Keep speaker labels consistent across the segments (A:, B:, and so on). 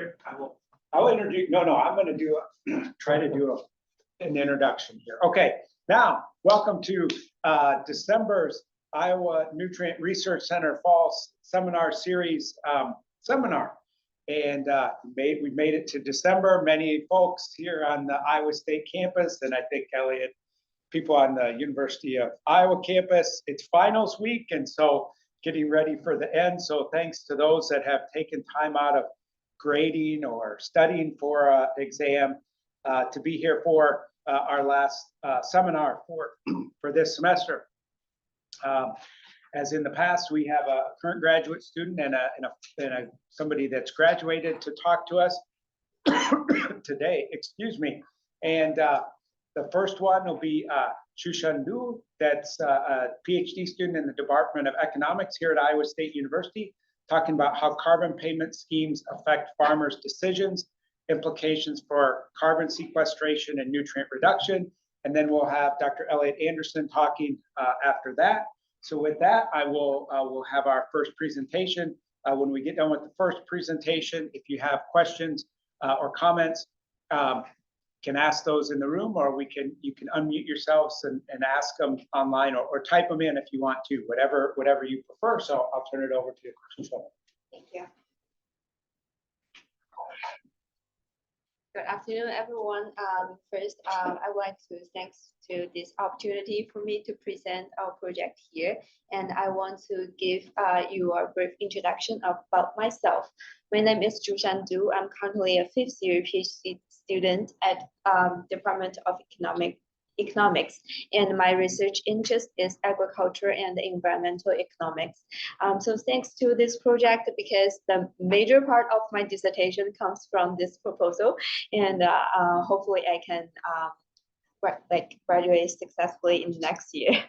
A: Here, I will introduce, no, I'm going to do, try to do an introduction here. Okay, now, welcome to December's Iowa Nutrient Research Center Fall Seminar Series seminar. And we made it to December. Many folks here on the Iowa State campus, and I think, Elliot, people on the University of Iowa campus. It's finals week, and so getting ready for the end. So thanks to those that have taken time out of grading or studying for an exam to be here for our last seminar for this semester. As in the past, we have a current graduate student and somebody that's graduated to talk to us today, excuse me. And the first one will be Zhushan, that's a PhD student in the Department of Economics here at Iowa State University, talking about how carbon payment schemes affect farmers' decisions, implications for carbon sequestration and nutrient reduction. And then we'll have Dr. Elliot Anderson talking after that. So with that, we'll have our first presentation. When we get done with the first presentation, if you have questions or comments, can ask those in the room, or you can unmute yourselves and ask them online, or type them in if you want to, whatever you prefer. So I'll turn it over to you.
B: Thank you. Good afternoon, everyone. First, I would like to thanks to this opportunity for me to present our project here, and I want to give you a brief introduction about myself. My name is Zhushan. I'm currently a 5th year PhD student at Department of Economics, and my research interest is agriculture and environmental economics. So thanks to this project, because the major part of my dissertation comes from this proposal, and hopefully I can graduate successfully in next year.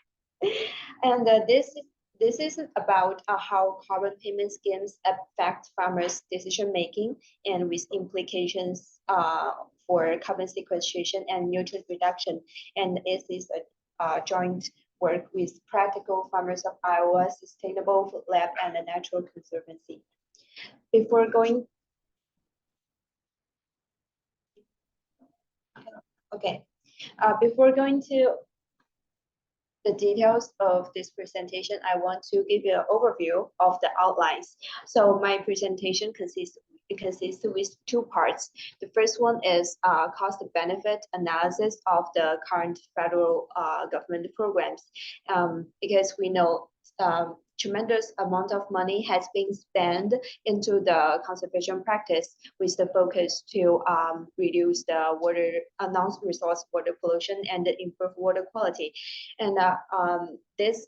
B: And this is about how carbon payment schemes affect farmers' decision making, and with implications for carbon sequestration and nutrient reduction. And it is a joint work with Practical Farmers of Iowa, Sustainable Food Lab, and the Natural Conservancy. Before going to the details of this presentation, I want to give you an overview of the outlines. So my presentation consists with 2 parts. The first one is cost-benefit analysis of the current federal government programs, because we know tremendous amount of money has been spent into the conservation practice with the focus to reduce the non-resource water pollution and improve water quality. And this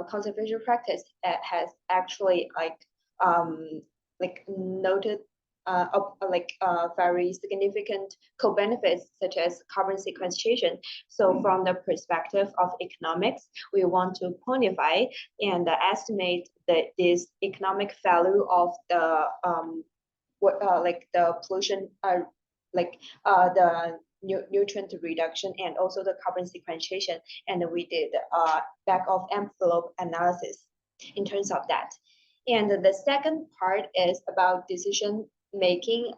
B: conservation practice has actually noted very significant co-benefits such as carbon sequestration. So from the perspective of economics, we want to quantify and estimate this economic value of the the pollution, the nutrient reduction and also the carbon sequestration. And we did back of envelope analysis in terms of that. And the second part is about decision making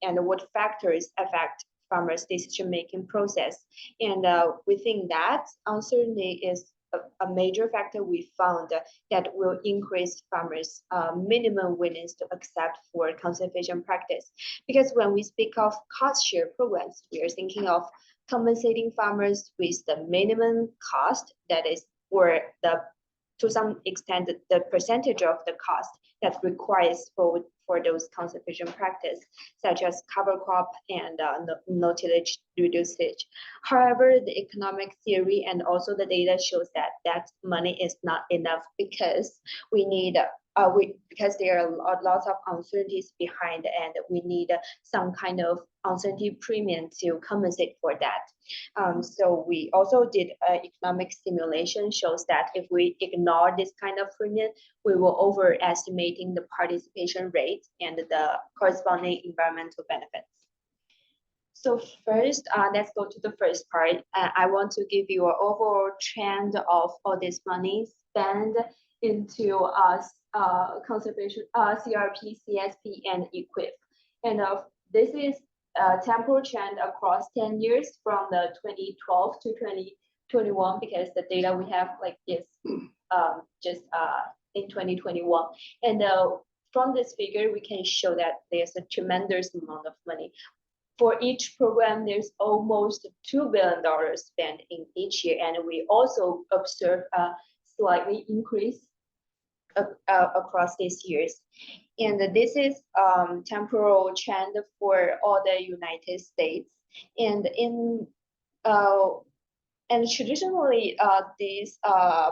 B: and what factors affect farmers' decision-making process. And within that, uncertainty is a major factor we found that will increase farmers' minimum willingness to accept for conservation practice. Because when we speak of cost share programs, we are thinking of compensating farmers with the minimum cost, that is, or to some extent the percentage of the cost that requires for those conservation practice, such as cover crop and no-tillage usage. However, the economic theory and also the data shows that money is not enough, because we need because there are lots of uncertainties behind, and we need some kind of uncertainty premium to compensate for that. So we also did an economic simulation, shows that if we ignore this kind of premium, we will overestimating the participation rate and the corresponding environmental benefits. So first, let's go to the first part. I want to give you an overall trend of all this money spent into conservation, CRP, CSP, and EQIP. And this is a temporal trend across 10 years from the 2012 to 2021, because the data we have like is just in 2021. And from this figure, we can show that there's a tremendous amount of money. For each program, there's almost $2 billion spent in each year, and we also observe a slightly increase across these years. And this is temporal trend for all the United States. And in and traditionally, these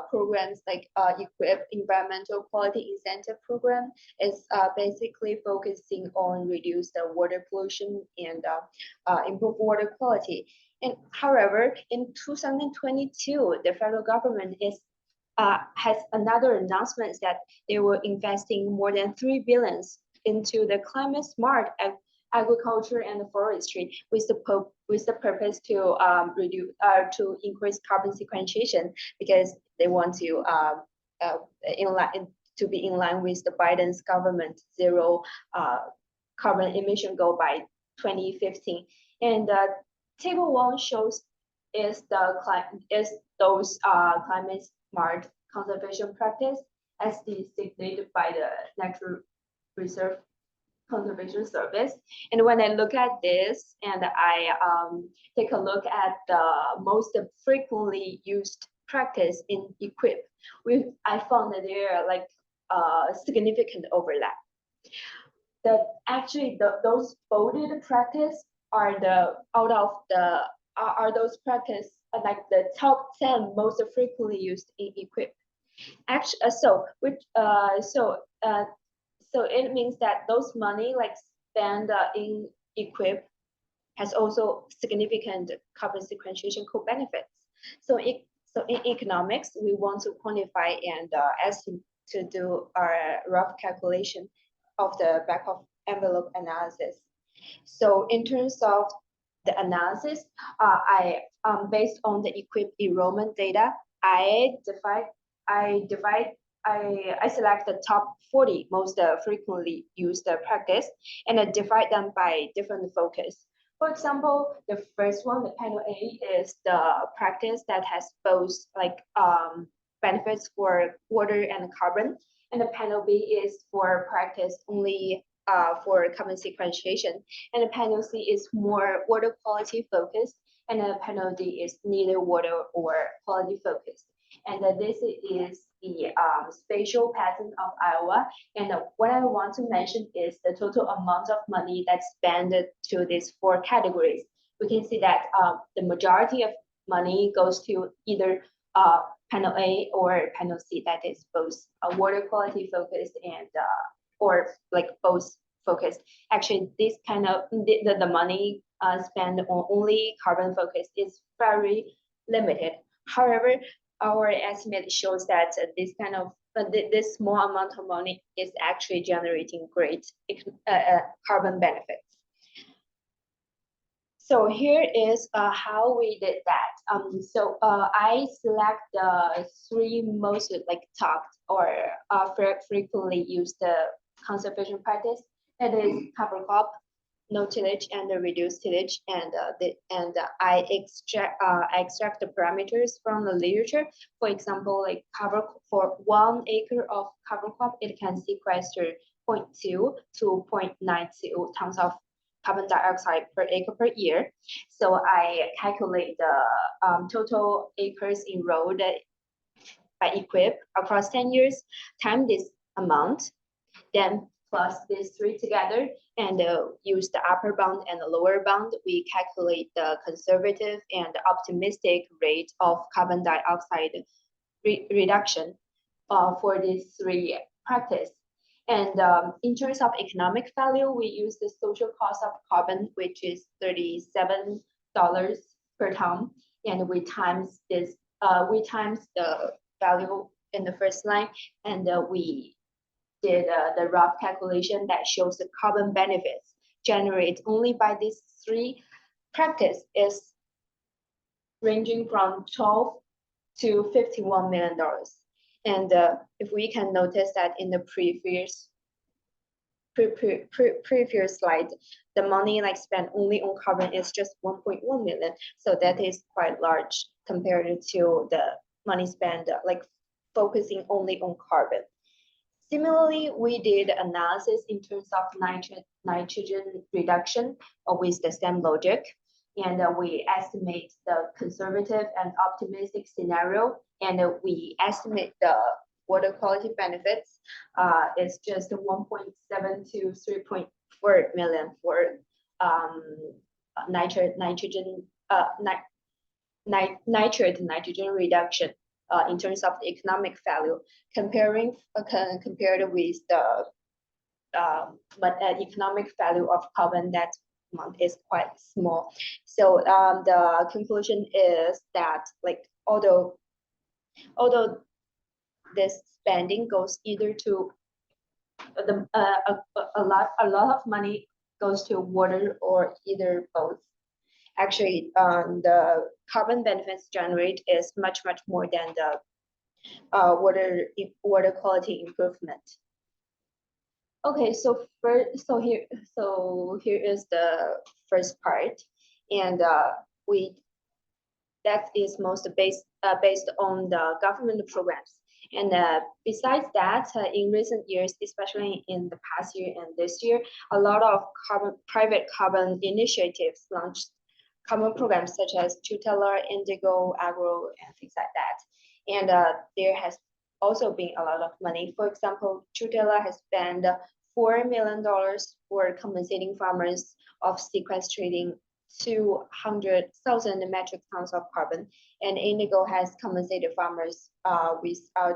B: programs like EQUIP, Environmental Quality Incentive Program, is basically focusing on reduce the water pollution and improve water quality. And however, in 2022, the federal government has another announcement that they were investing more than $3 billion into the climate smart agriculture and forestry with the purpose to reduce to increase carbon sequestration, because they want to be in line with the Biden's government zero carbon emission goal by 2015. And table 1 shows is those climate smart conservation practice as designated by the Natural Reserve Conservation Service. And when I look at this and I take a look at the most frequently used practice in EQUIP, I found that there are like significant overlap. That actually those bolded practice are those practice like the top 10 most frequently used in EQUIP. Actually, so it means that those money like spent in EQUIP has also significant carbon sequestration co-benefits. So in economics, we want to quantify and estimate to do our rough calculation of the back of envelope analysis. So in terms of the analysis, based on the EQUIP enrollment data, I select the top 40 most frequently used practice, and I divide them by different focus. For example, the first one, the panel A, is the practice that has both like benefits for water and carbon, and the panel B is for practice only for carbon sequestration, and the panel C is more water quality focused, and the panel D is neither water or quality focused. And this is the spatial pattern of Iowa. And what I want to mention is the total amount of money that's spent to these 4 categories. We can see that the majority of money goes to either panel A or panel C, that is both water quality focused and or like both focused. Actually, this kind of the money spent on only carbon focus is very limited. However, our estimate shows that this kind of this small amount of money is actually generating great carbon benefits. So here is how we did that. So I select the 3 most like talked or frequently used conservation practice. That is cover crop, no tillage, and the reduced tillage, and I extract the parameters from the literature. For example, like for 1 acre of cover crop, it can sequester 0.2 to 0.92 tons of carbon dioxide per acre per year. So I calculate the total acres enrolled by EQUIP across 10 years, time this amount, then plus these 3 together, and use the upper bound and the lower bound. We calculate the conservative and optimistic rate of carbon dioxide reduction for these 3 practices. And in terms of economic value, we use the social cost of carbon, which is $37 per ton, and we times this. We times the value in the first line, and we did the rough calculation that shows the carbon benefits generated only by these 3 practices is ranging from $12 to $51 million. And if we can notice that in the previous previous slide, the money like spent only on carbon is just 1.1 million. So that is quite large compared to the money spent like focusing only on carbon. Similarly, we did analysis in terms of nitrogen reduction with the same logic. And we estimate the conservative and optimistic scenario. And we estimate the water quality benefits is just 1.7 to 3.4 million for nitrogen nitrogen reduction in terms of the economic value, compared with the economic value of carbon that amount is quite small. So the conclusion is that like although this spending goes either to a lot of money goes to water or either both. Actually, the carbon benefits generated is much more than the water quality improvement. Okay, so here is the first part, and that is most based on the government programs. And besides that, in recent years, especially in the past year and this year, a lot of private carbon initiatives launched carbon programs such as Tutelar, Indigo, Agro, and things like that. And there has also been a lot of money. For example, Tutelar has spent $4 million for compensating farmers of sequestrating 200,000 metric tons of carbon, and Indigo has compensated farmers with 5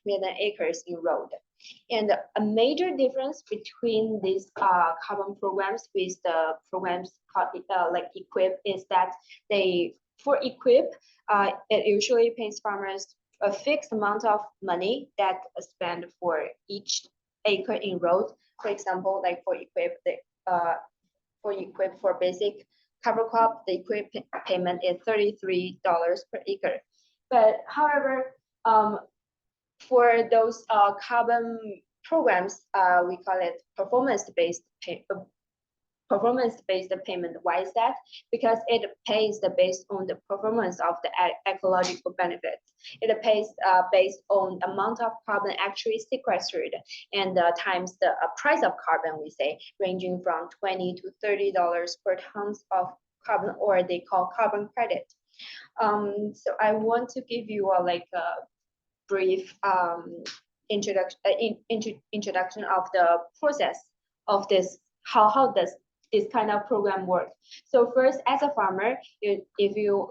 B: million acres in road. And a major difference between these carbon programs with the programs like EQIP is that for EQIP, it usually pays farmers a fixed amount of money that is spent for each acre in road. For example, like for EQIP for basic cover crop, the EQIP payment is $33 per acre. But however, for those carbon programs, we call it performance-based payment. Why is that? Because it pays based on the performance of the ecological benefits. It pays based on amount of carbon actually sequestered and times the price of carbon, we say, ranging from $20 to $30 per tons of carbon, or they call carbon credit. So I want to give you a brief introduction of the process of this. How does this kind of program work? So first, as a farmer, if you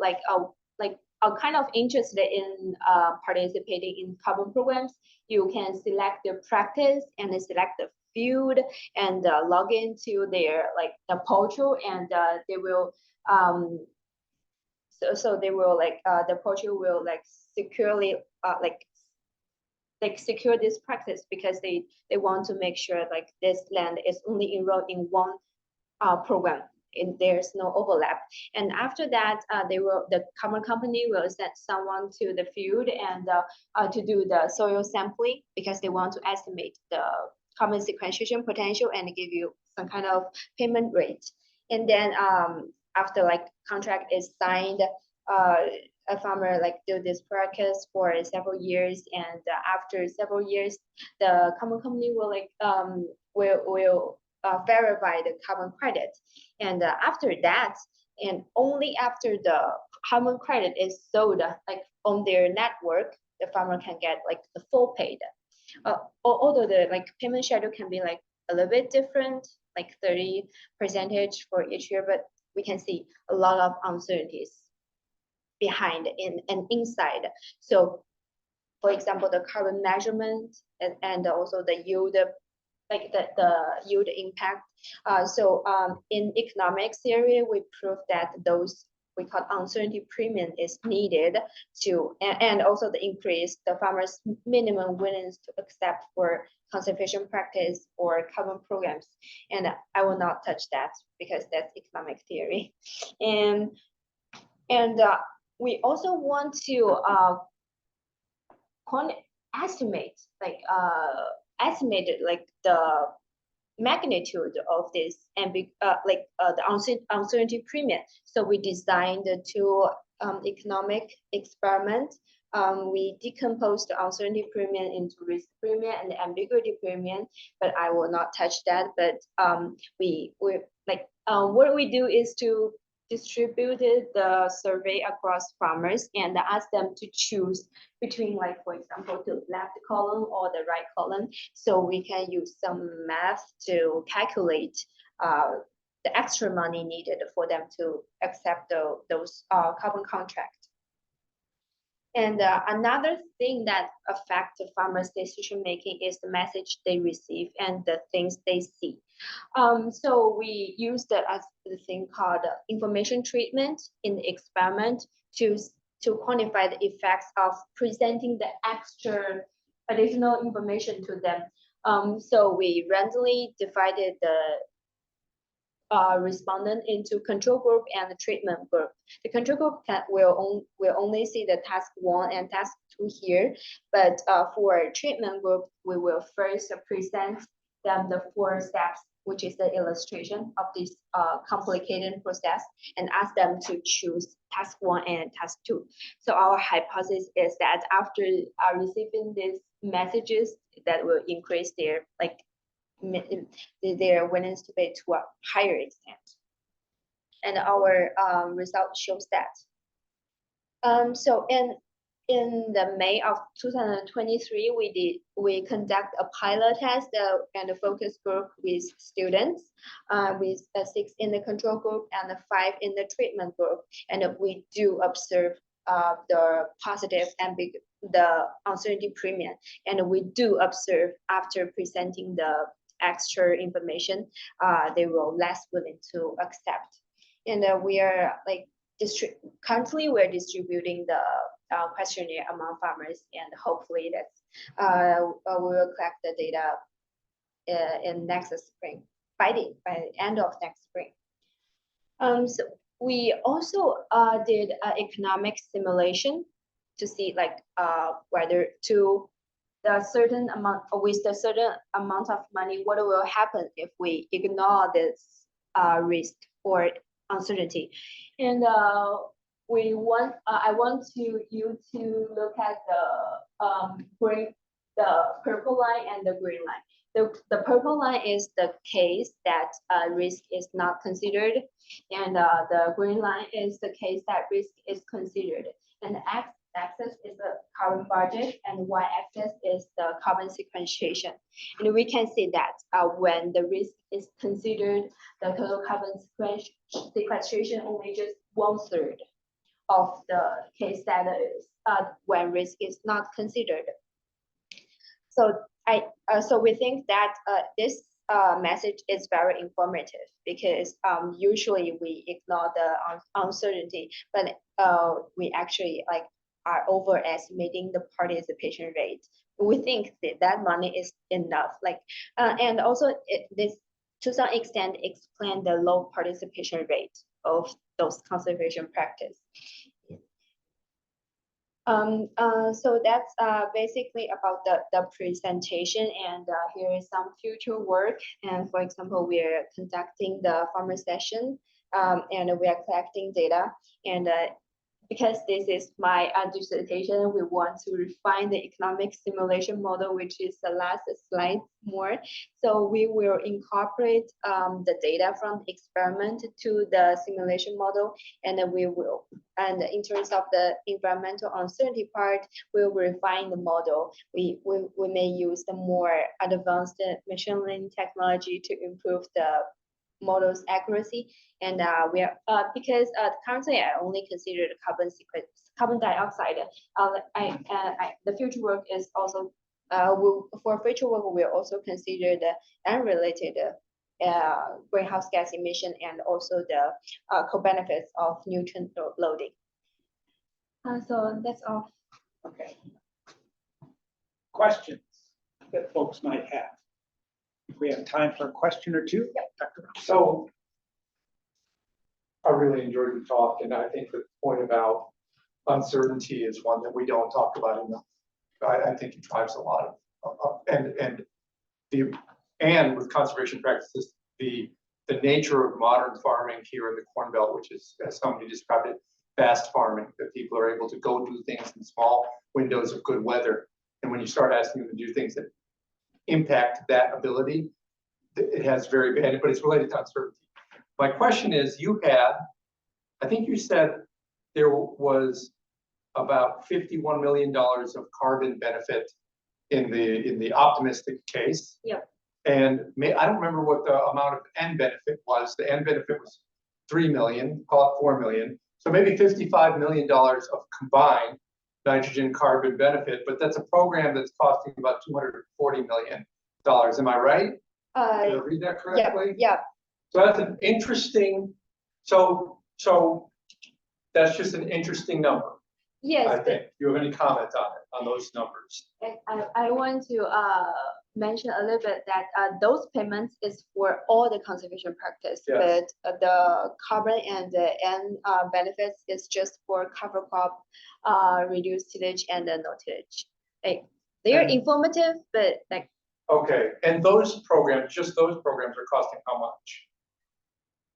B: are kind of interested in participating in carbon programs, you can select the practice and then select the field and log into their the portal, and they will they will the portal will securely secure this practice, because they want to make sure this land is only enrolled in one program and there's no overlap. And after that, the carbon company will send someone to the field and to do the soil sampling, because they want to estimate the carbon sequestration potential and give you some kind of payment rate. And then after contract is signed, a farmer do this practice for several years, and after several years, the carbon company will verify the carbon credit. And after that, and only after the carbon credit is sold on their network, the farmer can get the full paid. Although the payment schedule can be a little bit different, 30% for each year, but we can see a lot of uncertainties behind and inside. So for example, the carbon measurement and also the yield, the yield impact. So in economics theory, we prove that those we call uncertainty premium is needed to, and also the increase the farmers' minimum willingness to accept for conservation practice or carbon programs. And I will not touch that because that's economic theory. And we also want to estimate estimated like the magnitude of this the uncertainty premium. So we designed the two economic experiment. We decomposed the uncertainty premium into risk premium and ambiguity premium, but I will not touch that. But what we do is to distributed the survey across farmers and ask them to choose between, like, for example, the left column or the right column. So we can use some math to calculate the extra money needed for them to accept those carbon contracts. And another thing that affects the farmers' decision making is the message they receive and the things they see. So we use the thing called information treatment in the experiment to quantify the effects of presenting the extra additional information to them. So we randomly divided the respondent into control group and the treatment group. The control group will only see the task 1 and task 2 here, but for treatment group, we will first present them the 4 steps, which is the illustration of this complicated process, and ask them to choose task 1 and task 2. So our hypothesis is that after receiving these messages, that will increase their willingness to pay to a higher extent. And our result shows that. So in the May of 2023, we conduct a pilot test and a focus group with students, with 6 in the control group and 5 in the treatment group. And we do observe the positive and the uncertainty premium. And we do observe after presenting the extra information, they were less willing to accept. And we are currently we're distributing the questionnaire among farmers, and hopefully that we will collect the data in next spring, by the end of next spring. So we also did an economic simulation to see whether to the certain amount with the certain amount of money, what will happen if we ignore this risk or uncertainty. And I want you to look at the purple line and the green line. The purple line is the case that risk is not considered, and the green line is the case that risk is considered. And the x-axis is the carbon budget, and y-axis is the carbon sequestration. And we can see that when the risk is considered, the total carbon sequestration only just 1/3 of the case that is when risk is not considered. So we think that this message is very informative, because usually we ignore the uncertainty, but we actually are overestimating the participation rate. We think that money is enough, and also this to some extent explain the low participation rate of those conservation practice. So that's basically about the presentation, and here is some future work. And for example, we are conducting the farmer session, and we are collecting data. And because this is my dissertation, we want to refine the economic simulation model, which is the last slide more. So we will incorporate the data from the experiment to the simulation model, and then and in terms of the environmental uncertainty part, we will refine the model. We may use the more advanced machine learning technology to improve the model's accuracy. And we are because currently I only consider the carbon dioxide. The future work is also for future work we'll also consider the unrelated greenhouse gas emission, and also the co-benefits of nutrient loading. So that's all.
A: Okay. Questions that folks might have? If we have time for a question or two.
B: Yep.
A: Dr.
C: So I really enjoyed your talk, and I think the point about uncertainty is one that we don't talk about enough. I think it drives a lot of and and with conservation practices, the nature of modern farming here in the Corn Belt, which is, as somebody described it, fast farming, that people are able to go do things in small windows of good weather. And when you start asking them to do things that impact that ability, it has very bad, but it's related to uncertainty. My question is, I think you said there was about $51 million of carbon benefit in the optimistic case.
B: Yep.
C: And I don't remember what the amount of end benefit was. The end benefit was 3 million, call it 4 million. So maybe $55 million of combined nitrogen carbon benefit, but that's a program that's costing about $240 million. Am I right? Did I read that correctly?
B: Yeah.
C: So that's an interesting, so that's just an interesting number.
B: Yes.
C: I think. Do you have any comment on those numbers?
B: I want to mention a little bit that those payments is for all the conservation practice,
C: Yes.
B: but the carbon and the N benefits is just for cover crop, reduced tillage and no tillage. Like they are informative, but like.
C: Okay, and those programs, just those programs are costing how much?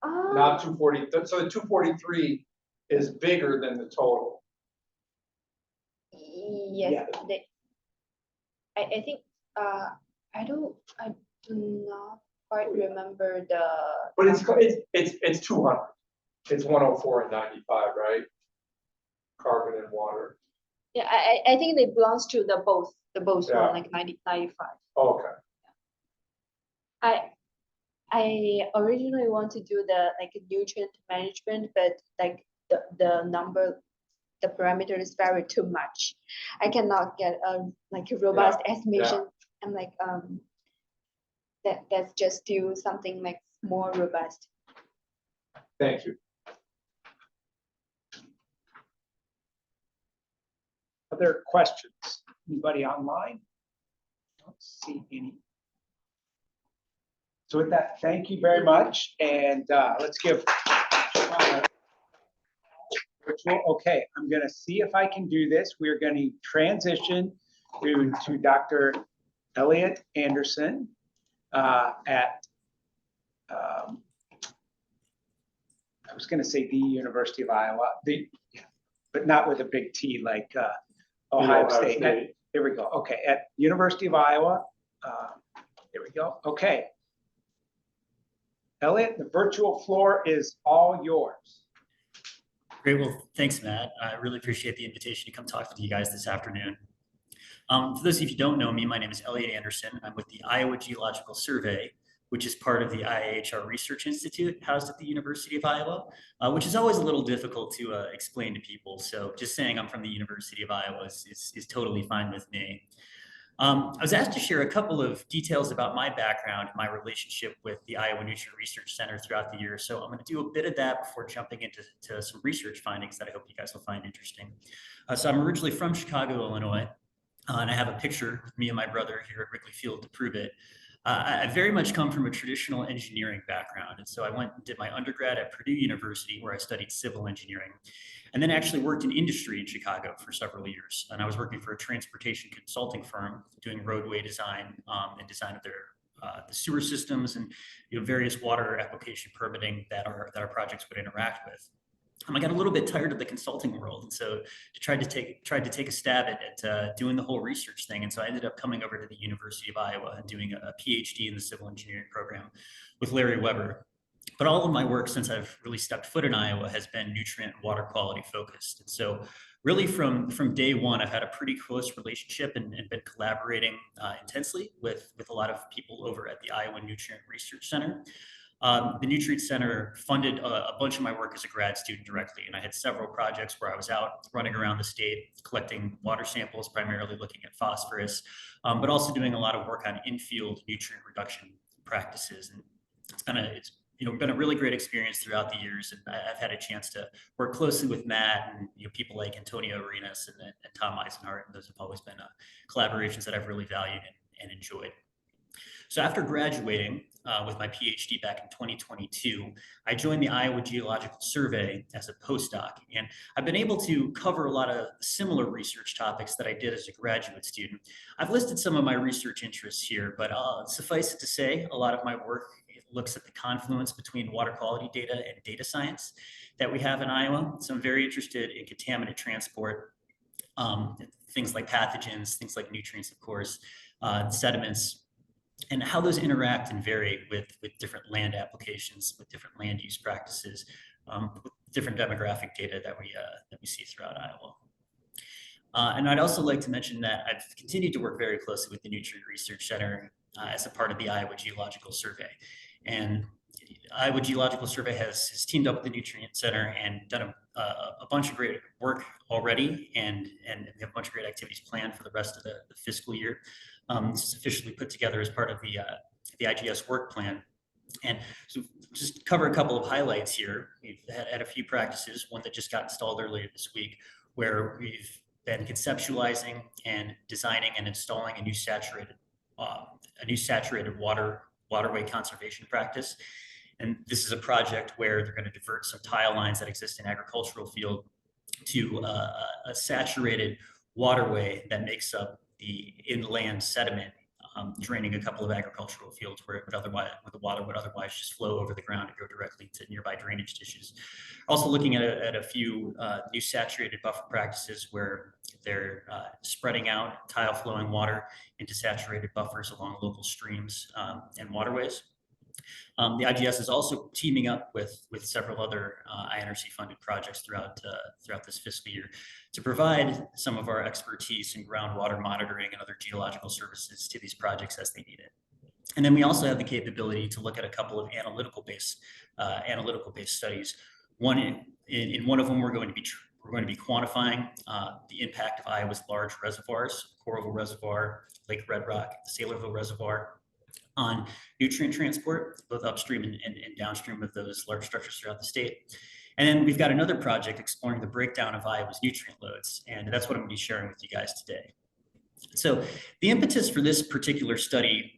C: Not 240. So the 243 is bigger than the total.
B: Yes,
A: Yeah.
B: I think I do not quite remember the.
C: But it's 200. It's 104 and 95, right? Carbon and water.
B: Yeah, I think they belongs to the both
C: Yeah.
B: one, like 95.
C: Okay.
B: I originally want to do the like nutrient management, but like the number, the parameters vary too much. I cannot get a like a robust estimation. I'm like that's just do something like more robust.
C: Thank you.
A: Other questions? Anybody online? I don't see any. So with that, thank you very much. And let's give Zhushan a virtual. Okay, I'm going to see if I can do this. We're going to transition to Dr. Elliot Anderson at, I was going to say the University of Iowa, but not with a big T like Ohio State. Here we go. Okay, at University of Iowa. There we go. Okay. Elliot, the virtual floor is all yours.
D: Great. Well, thanks, Matt. I really appreciate the invitation to come talk with you guys this afternoon. For those of you who don't know me, my name is Elliot Anderson. I'm with the Iowa Geological Survey, which is part of the IIHR-Research Institute housed at the University of Iowa, which is always a little difficult to explain to people. So just saying I'm from the University of Iowa is totally fine with me. I was asked to share a couple of details about my background and my relationship with the Iowa Nutrient Research Center throughout the year. So I'm going to do a bit of that before jumping into some research findings that I hope you guys will find interesting. So I'm originally from Chicago, Illinois, and I have a picture of me and my brother here at Wrigley Field to prove it. I very much come from a traditional engineering background. And so I went and did my undergrad at Purdue University, where I studied civil engineering, and then actually worked in industry in Chicago for several years. And I was working for a transportation consulting firm doing roadway design and design of their the sewer systems and various water application permitting that our projects would interact with. I got a little bit tired of the consulting world, and so tried to take a stab at doing the whole research thing. And so I ended up coming over to the University of Iowa and doing a PhD in the civil engineering program with Larry Weber. But all of my work since I've really stepped foot in Iowa has been nutrient and water quality focused. And so really from day one, I've had a pretty close relationship and been collaborating intensely with a lot of people over at the Iowa Nutrient Research Center. The Nutrient Center funded a bunch of my work as a grad student directly, and I had several projects where I was out running around the state, collecting water samples, primarily looking at phosphorus, but also doing a lot of work on in-field nutrient reduction practices. And it's been a really great experience throughout the years, and I've had a chance to work closely with Matt and people like Antonio Arenas and Tom Eisenhart, and those have always been collaborations that I've really valued and enjoyed. So after graduating with my PhD back in 2022, I joined the Iowa Geological Survey as a postdoc, and I've been able to cover a lot of similar research topics that I did as a graduate student. I've listed some of my research interests here, but suffice it to say, a lot of my work looks at the confluence between water quality data and data science that we have in Iowa. So I'm very interested in contaminant transport, things like pathogens, things like nutrients, of course, sediments, and how those interact and vary with different land applications, with different land use practices, with different demographic data that we see throughout Iowa. And I'd also like to mention that I've continued to work very closely with the Nutrient Research Center as a part of the Iowa Geological Survey. And Iowa Geological Survey has teamed up with the Nutrient Center and done a bunch of great work already, and we have a bunch of great activities planned for the rest of the fiscal year. This is officially put together as part of the IGS work plan. And so just cover a couple of highlights here. We've had a few practices, one that just got installed earlier this week, where we've been conceptualizing and designing and installing a new saturated waterway conservation practice. And this is a project where they're going to divert some tile lines that exist in agricultural field to a saturated waterway that makes up the inland sediment, draining a couple of agricultural fields where the water would otherwise just flow over the ground and go directly to nearby drainage ditches. Also looking at a few new saturated buffer practices where they're spreading out tile flowing water into saturated buffers along local streams and waterways. The IGS is also teaming up with several other INRC funded projects throughout this fiscal year to provide some of our expertise in groundwater monitoring and other geological services to these projects as they need it. And then we also have the capability to look at a couple of analytical based studies. In one of them, we're going to be quantifying the impact of Iowa's large reservoirs, Coralville Reservoir, Lake Red Rock, Saylorville Reservoir, on nutrient transport, both upstream and downstream of those large structures throughout the state. And then we've got another project exploring the breakdown of Iowa's nutrient loads, and that's what I'm going to be sharing with you guys today. So the impetus for this particular study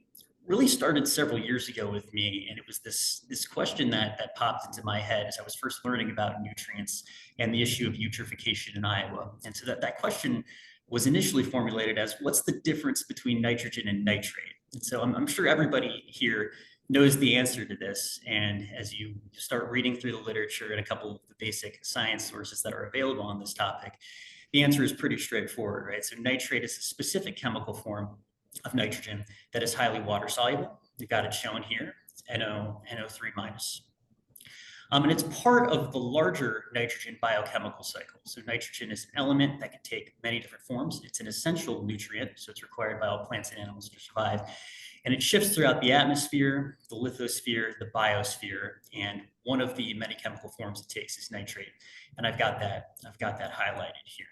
D: really started several years ago with me, and it was this question that popped into my head as I was first learning about nutrients and the issue of eutrophication in Iowa. And so that question was initially formulated as, what's the difference between nitrogen and nitrate? And so I'm sure everybody here knows the answer to this. And as you start reading through the literature and a couple of the basic science sources that are available on this topic, the answer is pretty straightforward, right? So nitrate is a specific chemical form of nitrogen that is highly water soluble. You've got it shown here, it's NO3-. And it's part of the larger nitrogen biochemical cycle. So nitrogen is an element that can take many different forms. It's an essential nutrient, so it's required by all plants and animals to survive. And it shifts throughout the atmosphere, the lithosphere, the biosphere, and one of the many chemical forms it takes is nitrate. And I've got that highlighted here.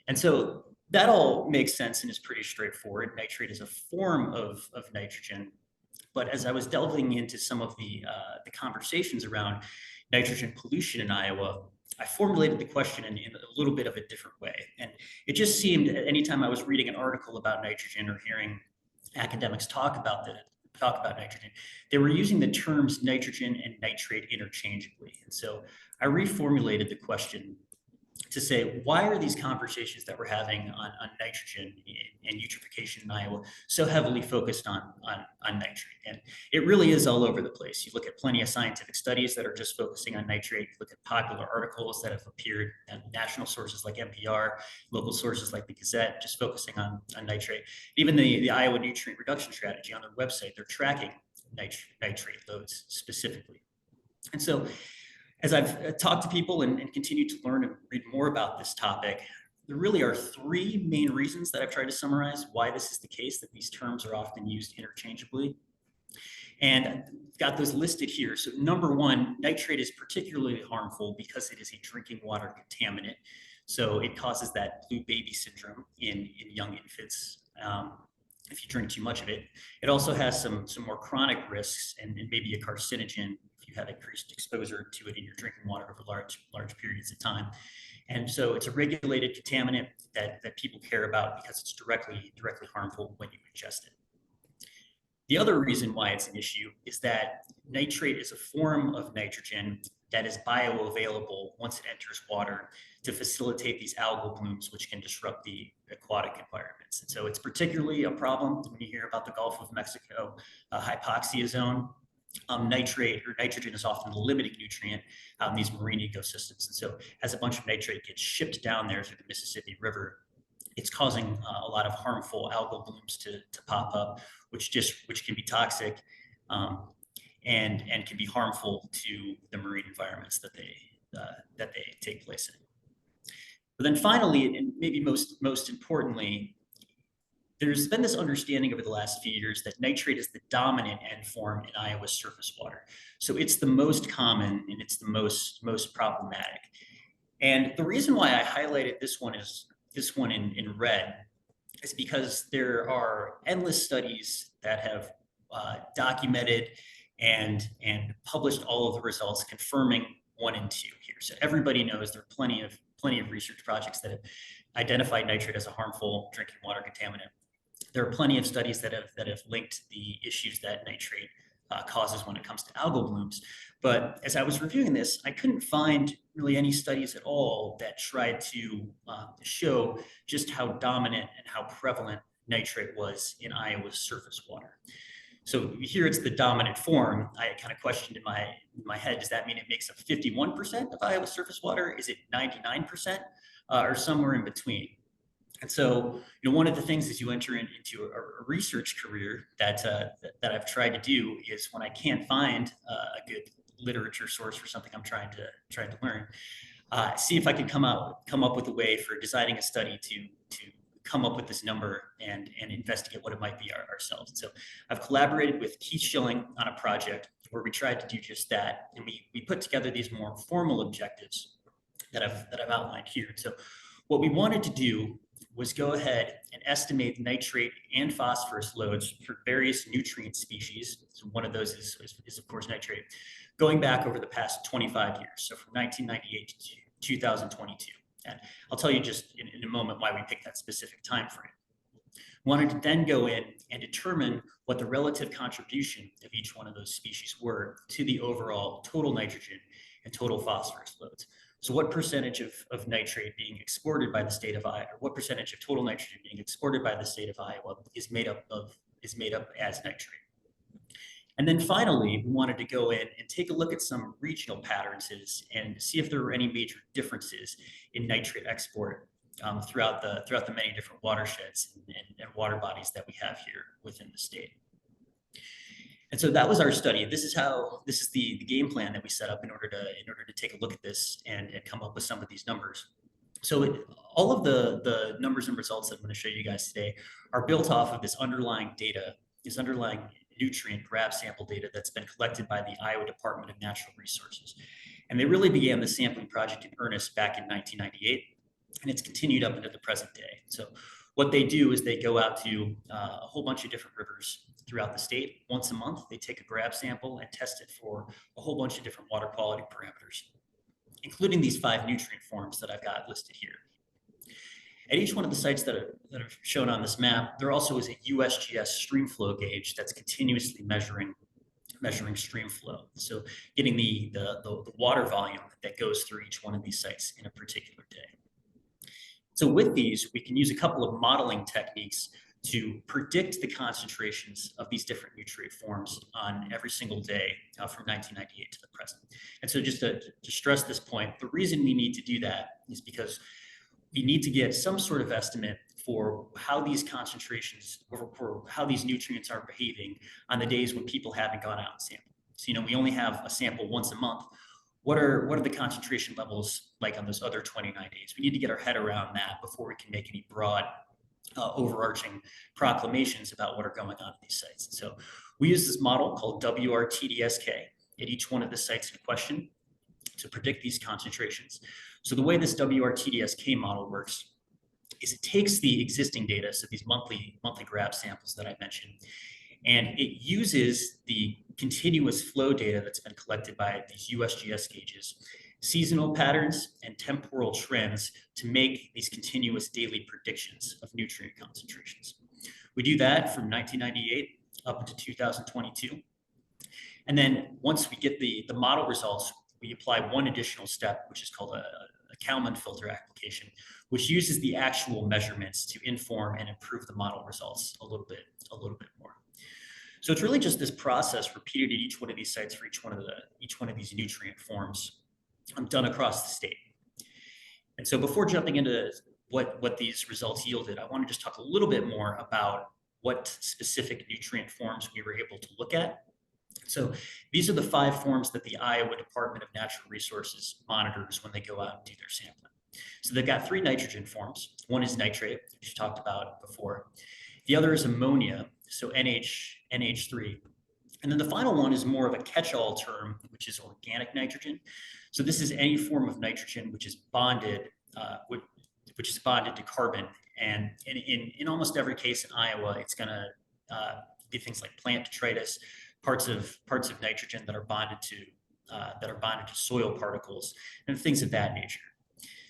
D: And so that all makes sense and is pretty straightforward. Nitrate is a form of nitrogen. But as I was delving into some of the conversations around nitrogen pollution in Iowa, I formulated the question in a little bit of a different way. And it just seemed, anytime I was reading an article about nitrogen or hearing academics talk about nitrogen, they were using the terms nitrogen and nitrate interchangeably. And so I reformulated the question to say, why are these conversations that we're having on nitrogen and eutrophication in Iowa so heavily focused on nitrate? And it really is all over the place. You look at plenty of scientific studies that are just focusing on nitrate. You look at popular articles that have appeared in national sources like NPR, local sources like the Gazette, just focusing on nitrate. Even the Iowa Nutrient Reduction Strategy on their website, they're tracking nitrate loads specifically. And so as I've talked to people and continued to learn and read more about this topic, there really are three main reasons that I've tried to summarize why this is the case, that these terms are often used interchangeably. And I've got those listed here. So number one, nitrate is particularly harmful because it is a drinking water contaminant. So it causes that blue baby syndrome in young infants if you drink too much of it. It also has some more chronic risks and maybe a carcinogen if you have increased exposure to it in your drinking water over large periods of time. And so it's a regulated contaminant that people care about because it's directly harmful when you ingest it. The other reason why it's an issue is that nitrate is a form of nitrogen that is bioavailable once it enters water to facilitate these algal blooms, which can disrupt the aquatic environments. And so it's particularly a problem when you hear about the Gulf of Mexico hypoxia zone. Nitrate or nitrogen is often the limiting nutrient out in these marine ecosystems. And so as a bunch of nitrate gets shipped down there through the Mississippi River, it's causing a lot of harmful algal blooms to pop up, which can be toxic and can be harmful to the marine environments that they take place in. But then finally, and maybe most importantly, there's been this understanding over the last few years that nitrate is the dominant end form in Iowa's surface water. So it's the most common and it's the most problematic. And the reason why I highlighted this one in red is because there are endless studies that have documented and published all of the results confirming 1 and 2 here. So everybody knows there are plenty of research projects that have identified nitrate as a harmful drinking water contaminant. There are plenty of studies that have linked the issues that nitrate causes when it comes to algal blooms. But as I was reviewing this, I couldn't find really any studies at all that tried to show just how dominant and how prevalent nitrate was in Iowa's surface water. So here it's the dominant form. I kind of questioned in my head, does that mean it makes up 51% of Iowa's surface water? Is it 99% or somewhere in between? And so, one of the things as you enter into a research career that I've tried to do is when I can't find a good literature source for something I'm trying to learn, see if I can come up with a way for designing a study to come up with this number and investigate what it might be ourselves. And so I've collaborated with Keith Schilling on a project where we tried to do just that, and we put together these more formal objectives that I've outlined here. So what we wanted to do was go ahead and estimate nitrate and phosphorus loads for various nutrient species. So one of those is of course nitrate, going back over the past 25 years. So from 1998 to 2022. And I'll tell you just in a moment why we picked that specific time frame. Wanted to then go in and determine what the relative contribution of each one of those species were to the overall total nitrogen and total phosphorus loads. So what percentage of nitrate being exported by the state of Iowa, or what percentage of total nitrogen being exported by the state of Iowa is made up as nitrate? And then finally, we wanted to go in and take a look at some regional patterns and see if there were any major differences in nitrate export throughout the many different watersheds and water bodies that we have here within the state. And so that was our study. This is the game plan that we set up in order to take a look at this and come up with some of these numbers. So all of the numbers and results that I'm going to show you guys today are built off of this underlying data, this underlying nutrient grab sample data that's been collected by the Iowa Department of Natural Resources. And they really began the sampling project in earnest back in 1998, and it's continued up into the present day. So what they do is they go out to a whole bunch of different rivers throughout the state. Once a month, they take a grab sample and test it for a whole bunch of different water quality parameters, including these 5 nutrient forms that I've got listed here. At each one of the sites that are shown on this map, there also is a USGS stream flow gauge that's continuously measuring stream flow. So getting the water volume that goes through each one of these sites in a particular day. So with these, we can use a couple of modeling techniques to predict the concentrations of these different nutrient forms on every single day from 1998 to the present. And so just to stress this point, the reason we need to do that is because we need to get some sort of estimate for how these concentrations or how these nutrients are behaving on the days when people haven't gone out and sampled. So, we only have a sample once a month. What are the concentration levels like on those other 29 days? We need to get our head around that before we can make any broad overarching proclamations about what are going on at these sites. And so we use this model called WRTDSK at each one of the sites in question to predict these concentrations. So the way this WRTDSK model works is it takes the existing data, so these monthly grab samples that I mentioned, and it uses the continuous flow data that's been collected by these USGS gauges, seasonal patterns, and temporal trends to make these continuous daily predictions of nutrient concentrations. We do that from 1998 up into 2022. And then once we get the model results, we apply one additional step, which is called a Kalman filter application, which uses the actual measurements to inform and improve the model results a little bit more. So it's really just this process repeated at each one of these sites for each one of these nutrient forms done across the state. And so before jumping into what these results yielded, I want to just talk a little bit more about what specific nutrient forms we were able to look at. So these are the 5 forms that the Iowa Department of Natural Resources monitors when they go out and do their sampling. So they've got 3 nitrogen forms. One is nitrate, which we talked about before. The other is ammonia, so NH3. And then the final one is more of a catch-all term, which is organic nitrogen. So this is any form of nitrogen which is bonded, to carbon. And in almost every case in Iowa, it's going to be things like plant detritus, parts of nitrogen that are bonded to soil particles, and things of that nature.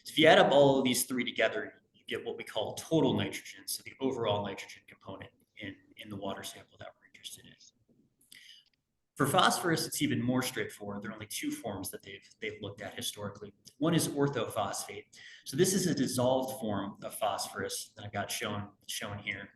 D: So if you add up all of these 3 together, you get what we call total nitrogen, so the overall nitrogen component in the water sample that we're interested in. For phosphorus, it's even more straightforward. There are only 2 forms that they've looked at historically. One is orthophosphate. So this is a dissolved form of phosphorus that I've got shown here.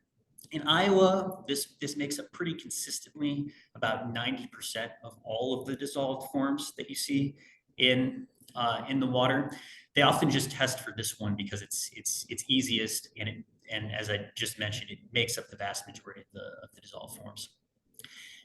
D: In Iowa, this makes up pretty consistently about 90% of all of the dissolved forms that you see in the water. They often just test for this one because it's easiest, and as I just mentioned, it makes up the vast majority of the dissolved forms.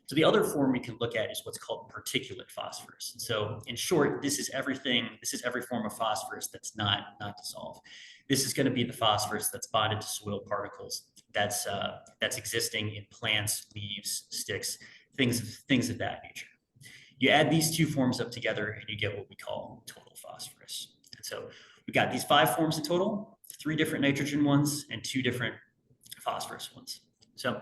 D: So the other form we can look at is what's called particulate phosphorus. So in short, this is every form of phosphorus that's not dissolved. This is going to be the phosphorus that's bonded to soil particles, that's existing in plants, leaves, sticks, things of that nature. You add these 2 forms up together and you get what we call total phosphorus. And so we've got these 5 forms in total, 3 different nitrogen ones and 2 different phosphorus ones. So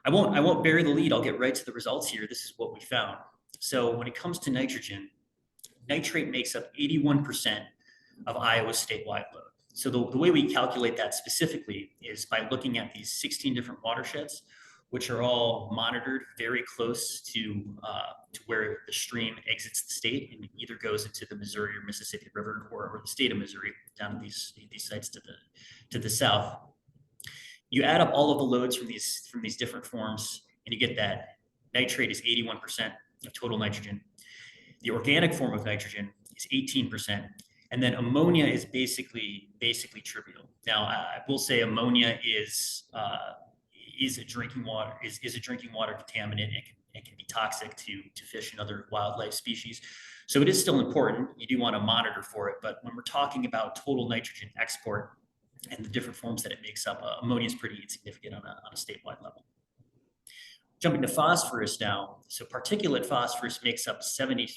D: I won't bury the lead. I'll get right to the results here. This is what we found. So when it comes to nitrogen, nitrate makes up 81% of Iowa's statewide load. So the way we calculate that specifically is by looking at these 16 different watersheds, which are all monitored very close to where the stream exits the state and either goes into the Missouri or Mississippi River or the state of Missouri down to these sites to the south. You add up all of the loads from these different forms, and you get that nitrate is 81% of total nitrogen. The organic form of nitrogen is 18%, and then ammonia is basically trivial. Now, I will say ammonia is a drinking water contaminant and can be toxic to fish and other wildlife species. So it is still important. You do want to monitor for it, but when we're talking about total nitrogen export and the different forms that it makes up, ammonia is pretty insignificant on a statewide level. Jumping to phosphorus now, so particulate phosphorus makes up 73%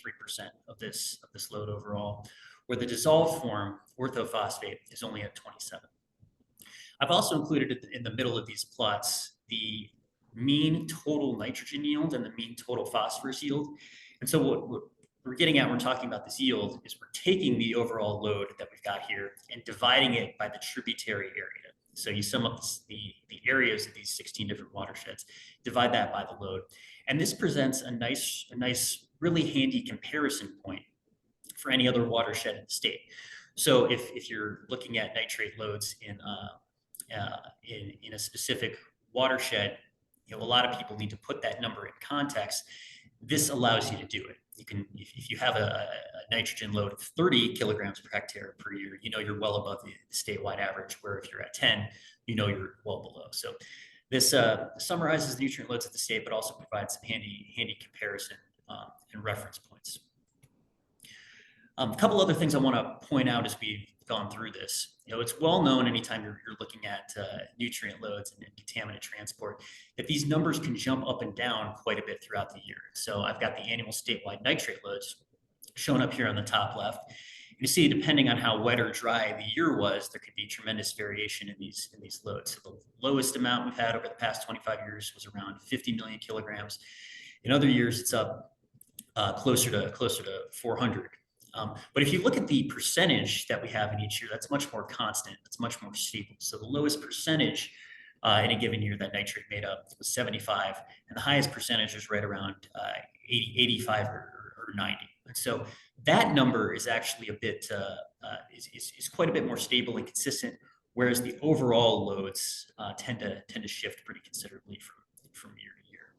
D: of this load overall, where the dissolved form, orthophosphate, is only at 27%. I've also included in the middle of these plots the mean total nitrogen yield and the mean total phosphorus yield. And so what we're getting at when we're talking about this yield is we're taking the overall load that we've got here and dividing it by the tributary area. So you sum up the areas of these 16 different watersheds, divide that by the load. And this presents a nice, really handy comparison point for any other watershed in the state. So if you're looking at nitrate loads in a specific watershed, a lot of people need to put that number in context. This allows you to do it. You can, if you have a nitrogen load of 30 kilograms per hectare per year, you're well above the statewide average, where if you're at 10, you're well below. So this summarizes the nutrient loads of the state, but also provides some handy comparison and reference points. A couple other things I want to point out as we've gone through this. It's well known anytime you're looking at nutrient loads and contaminant transport that these numbers can jump up and down quite a bit throughout the year. So I've got the annual statewide nitrate loads shown up here on the top left. You see, depending on how wet or dry the year was, there could be tremendous variation in these loads. So the lowest amount we've had over the past 25 years was around 50 million kilograms. In other years, it's up closer to 400. But if you look at the percentage that we have in each year, that's much more constant. It's much more stable. So the lowest percentage in a given year that nitrate made up was 75, and the highest percentage was right around 80, 85 or 90. And so that number is actually a bit, is quite a bit more stable and consistent, whereas the overall loads tend to shift pretty considerably from year to year.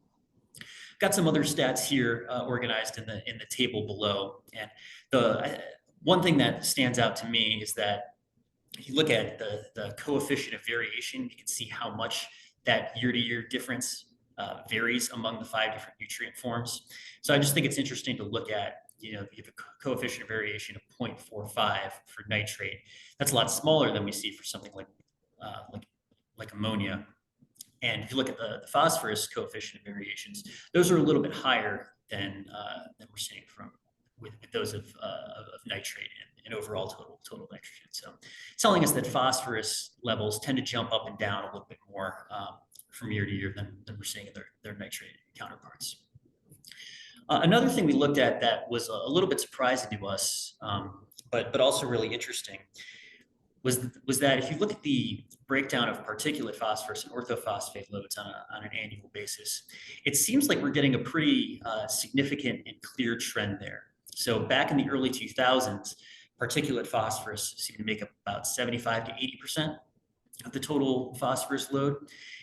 D: Got some other stats here organized in the table below, and the one thing that stands out to me is that if you look at the coefficient of variation, you can see how much that year-to-year difference varies among the 5 different nutrient forms. So I just think it's interesting to look at, you know, if a coefficient of variation of 0.45 for nitrate, that's a lot smaller than we see for something like ammonia. And if you look at the phosphorus coefficient of variations, those are a little bit higher than we're seeing with those of nitrate and overall total nitrogen. So telling us that phosphorus levels tend to jump up and down a little bit more from year to year than we're seeing in their nitrate counterparts. Another thing we looked at that was a little bit surprising to us, but also really interesting, was that if you look at the breakdown of particulate phosphorus and orthophosphate loads on an annual basis, it seems like we're getting a pretty significant and clear trend there. So back in the early 2000s, particulate phosphorus seemed to make up about 75 to 80% of the total phosphorus load.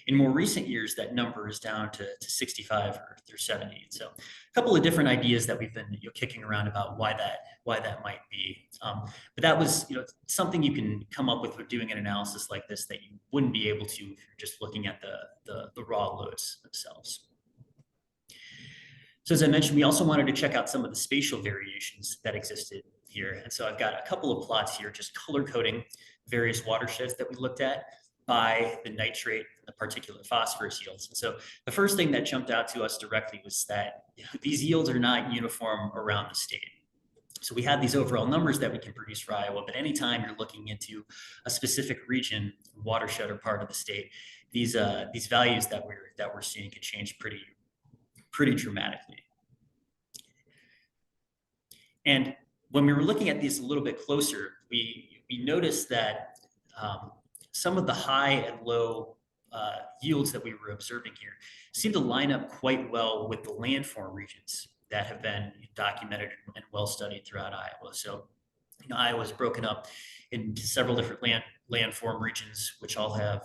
D: In more recent years, that number is down to 65 or 70. So a couple of different ideas that we've been kicking around about why that might be. But that was something you can come up with doing an analysis like this that you wouldn't be able to if you're just looking at the raw loads themselves. So as I mentioned, we also wanted to check out some of the spatial variations that existed here. And so I've got a couple of plots here just color coding various watersheds that we looked at by the nitrate and the particulate phosphorus yields. And so the first thing that jumped out to us directly was that these yields are not uniform around the state. So we have these overall numbers that we can produce for Iowa, but anytime you're looking into a specific region, watershed or part of the state, these values that we're seeing can change pretty dramatically. And when we were looking at these a little bit closer, we noticed that some of the high and low yields that we were observing here seem to line up quite well with the landform regions that have been documented and well studied throughout Iowa. So Iowa is broken up into several different landform regions, which all have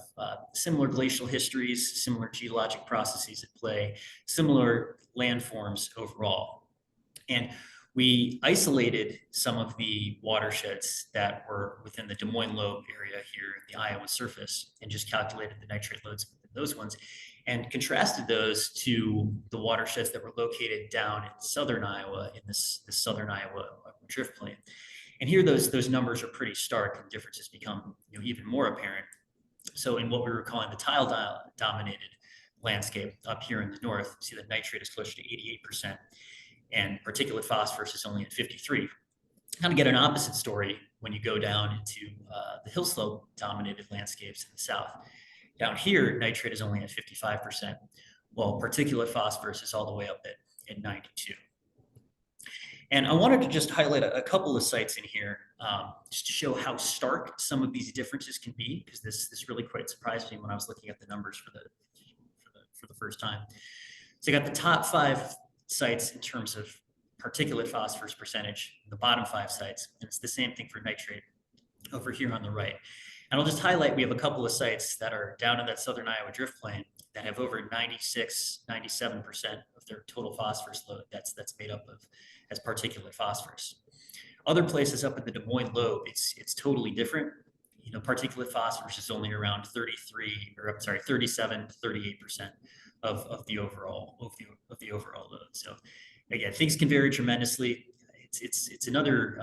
D: similar glacial histories, similar geologic processes at play, similar landforms overall. And we isolated some of the watersheds that were within the Des Moines lobe area here in the Iowa surface and just calculated the nitrate loads within those ones and contrasted those to the watersheds that were located down in southern Iowa in this southern Iowa drift plain. And here those numbers are pretty stark and differences become even more apparent. So in what we were calling the tile dominated landscape up here in the north, see that nitrate is closer to 88%. And particulate phosphorus is only at 53. Kind of get an opposite story when you go down into the hill slope dominated landscapes in the south. Down here, nitrate is only at 55%, while particulate phosphorus is all the way up at 92. And I wanted to just highlight a couple of sites in here just to show how stark some of these differences can be, because this really quite surprised me when I was looking at the numbers for the first time. So I got the top 5 sites in terms of particulate phosphorus percentage, the bottom 5 sites, and it's the same thing for nitrate over here on the right. And I'll just highlight, we have a couple of sites that are down in that southern Iowa drift plain that have over 96, 97% of their total phosphorus load that's made up of as particulate phosphorus. Other places up in the Des Moines lobe, it's totally different. Particulate phosphorus is only around 37 to 38% of the overall load. So again, things can vary tremendously. It's another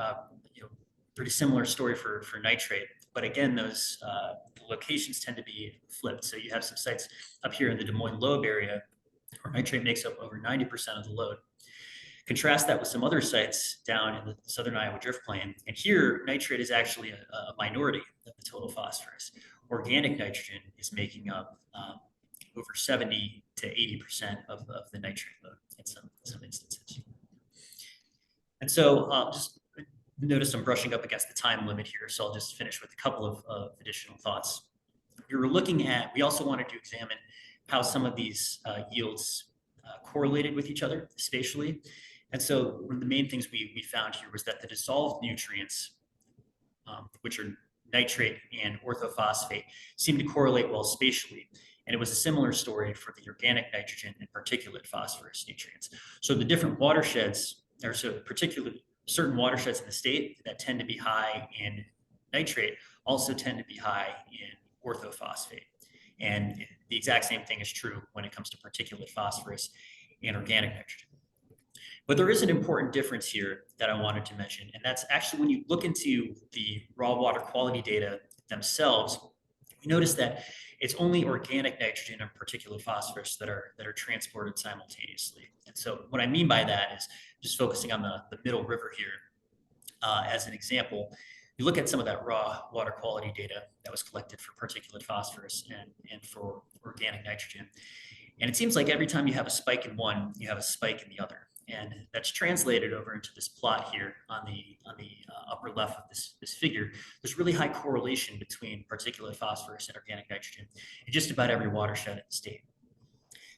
D: pretty similar story for nitrate, but again, those locations tend to be flipped. So you have some sites up here in the Des Moines lobe area where nitrate makes up over 90% of the load. Contrast that with some other sites down in the southern Iowa drift plain, and here nitrate is actually a minority of the total phosphorus. Organic nitrogen is making up over 70 to 80% of the nitrate load in some instances. And so just notice I'm brushing up against the time limit here, so I'll just finish with a couple of additional thoughts. we were looking at, we also wanted to examine how some of these yields correlated with each other spatially. And so one of the main things we found here was that the dissolved nutrients, which are nitrate and orthophosphate, seem to correlate well spatially. And it was a similar story for the organic nitrogen and particulate phosphorus nutrients. So the different watersheds, or so particularly certain watersheds in the state that tend to be high in nitrate also tend to be high in orthophosphate. And the exact same thing is true when it comes to particulate phosphorus and organic nitrogen. But there is an important difference here that I wanted to mention, and that's actually when you look into the raw water quality data themselves, you notice that it's only organic nitrogen and particulate phosphorus that are transported simultaneously. And so what I mean by that is just focusing on the middle river here as an example. You look at some of that raw water quality data that was collected for particulate phosphorus and for organic nitrogen. And it seems like every time you have a spike in one, you have a spike in the other. And that's translated over into this plot here on the upper left of this figure. There's really high correlation between particulate phosphorus and organic nitrogen in just about every watershed in the state.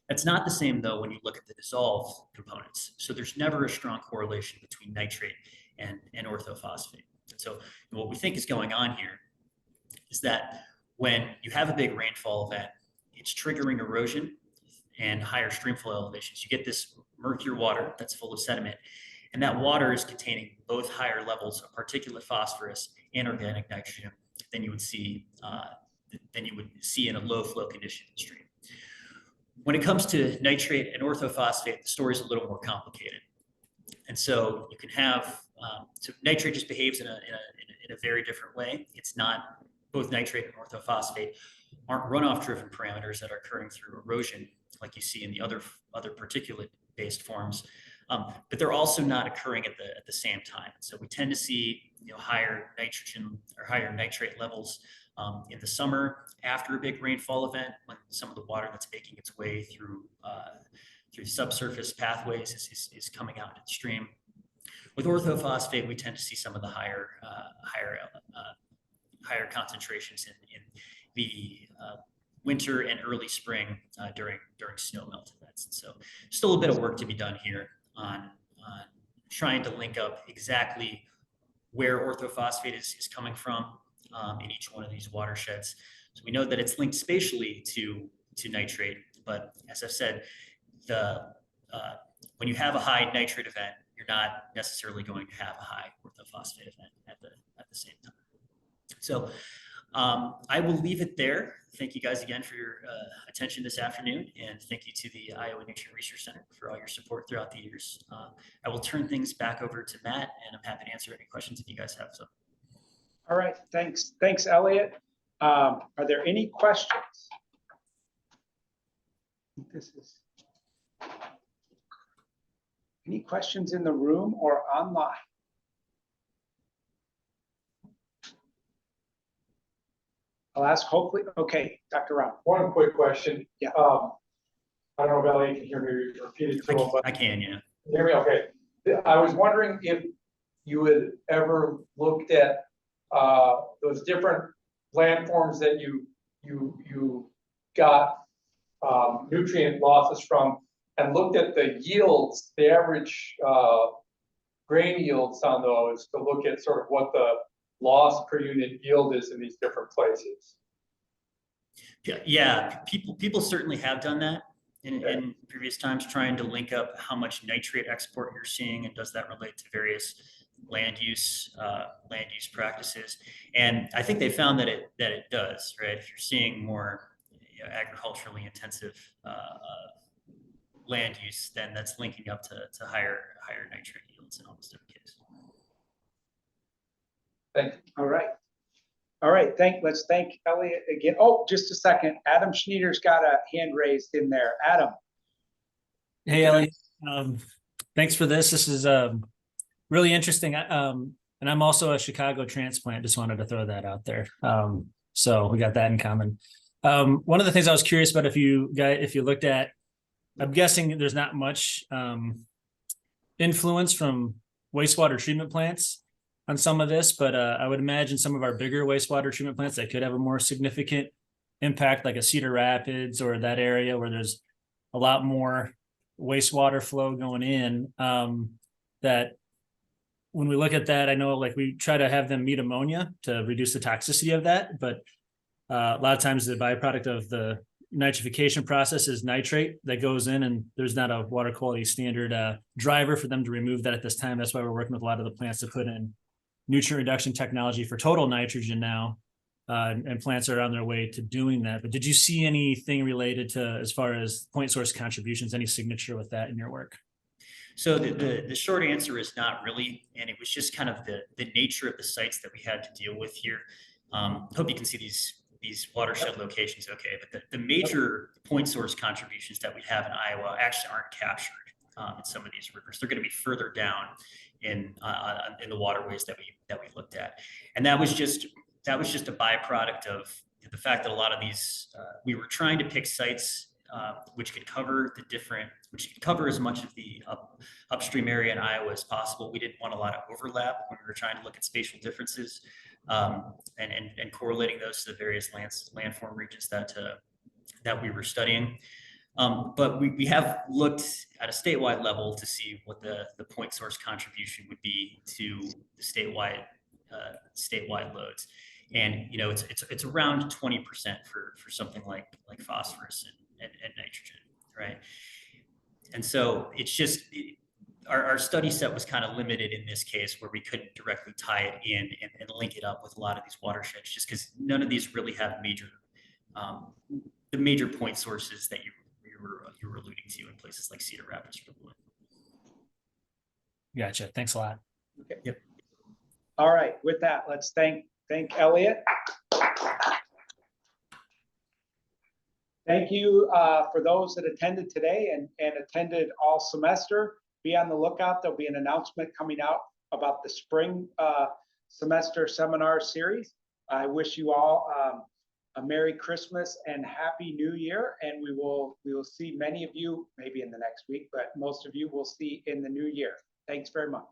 D: That's not the same though when you look at the dissolved components. So there's never a strong correlation between nitrate and orthophosphate. And so what we think is going on here is that when you have a big rainfall event, it's triggering erosion and higher streamflow elevations. You get this murkier water that's full of sediment, and that water is containing both higher levels of particulate phosphorus and organic nitrogen than you would see in a low flow condition in the stream. When it comes to nitrate and orthophosphate, the story is a little more complicated. And so you can have, so nitrate just behaves in a very different way. It's not, both nitrate and orthophosphate aren't runoff driven parameters that are occurring through erosion like you see in the other particulate based forms, but they're also not occurring at the same time. So we tend to see higher nitrogen or higher nitrate levels in the summer after a big rainfall event, when some of the water that's making its way through subsurface pathways is coming out into the stream. With orthophosphate, we tend to see some of the higher concentrations in the winter and early spring during snow melt events. And so still a bit of work to be done here on trying to link up exactly where orthophosphate is coming from in each one of these watersheds. So we know that it's linked spatially to nitrate, but as I've said, when you have a high nitrate event, you're not necessarily going to have a high orthophosphate event at the same time. So I will leave it there. Thank you guys again for your attention this afternoon, and thank you to the Iowa Nutrient Research Center for all your support throughout the years. I will turn things back over to Matt, and I'm happy to answer any questions if you guys have some.
A: All right, thanks, Elliot. Are there any questions? Any questions in the room or online? I'll ask, hopefully. Okay, Dr. Ram.
C: One quick question.
A: Yeah.
C: I don't know if Elliot can hear me repeat it to him, but
D: I can, yeah.
C: hear me okay. I was wondering if you had ever looked at those different landforms that you got nutrient losses from, and looked at the yields, the average grain yields on those, to look at sort of what the loss per unit yield is in these different places.
D: Yeah, people certainly have done that in previous times, trying to link up how much nitrate export you're seeing, and does that relate to various land use practices. And I think they found that it does, right? If you're seeing more agriculturally intensive land use, then that's linking up to higher nitrate yields in almost every case.
C: Thank you.
A: All right. Let's thank Elliot again. Oh, just a second. Adam Schneider's got a hand raised in there. Adam.
E: Hey, Elliot. Thanks for this. This is really interesting. And I'm also a Chicago transplant. Just wanted to throw that out there. So we got that in common. One of the things I was curious about, if you looked at, I'm guessing there's not much influence from wastewater treatment plants on some of this, but I would imagine some of our bigger wastewater treatment plants that could have a more significant impact like a Cedar Rapids or that area where there's a lot more wastewater flow going in, that when we look at that, I know like we try to have them meet ammonia to reduce the toxicity of that, but a lot of times the byproduct of the nitrification process is nitrate that goes in, and there's not a water quality standard driver for them to remove that at this time. That's why we're working with a lot of the plants to put in nutrient reduction technology for total nitrogen now, and plants are on their way to doing that. But did you see anything related to, as far as point source contributions, any signature with that in your work?
D: So the short answer is not really, and it was just kind of the nature of the sites that we had to deal with here. Hope you can see these watershed locations okay, but the major point source contributions that we have in Iowa actually aren't captured in some of these rivers. They're going to be further down in the waterways that we looked at, and that was just a byproduct of the fact that a lot of these we were trying to pick sites which could cover as much of the upstream area in Iowa as possible. We didn't want a lot of overlap when we were trying to look at spatial differences, and correlating those to the various landform regions that we were studying. But we have looked at a statewide level to see what the point source contribution would be to the statewide loads. And it's around 20% for something like phosphorus and nitrogen, right? And so it's just our study set was kind of limited in this case, where we couldn't directly tie it in and link it up with a lot of these watersheds, just because none of these really have the major point sources that you were alluding to in places like Cedar Rapids.
E: Gotcha. Thanks a lot.
A: Okay. Yep. All right. With that, let's thank Elliot. Thank you for those that attended today and attended all semester. Be on the lookout. There'll be an announcement coming out about the spring semester seminar series. I wish you all a Merry Christmas and Happy New Year. And we will see many of you maybe in the next week, but most of you will see in the new year. Thanks very much.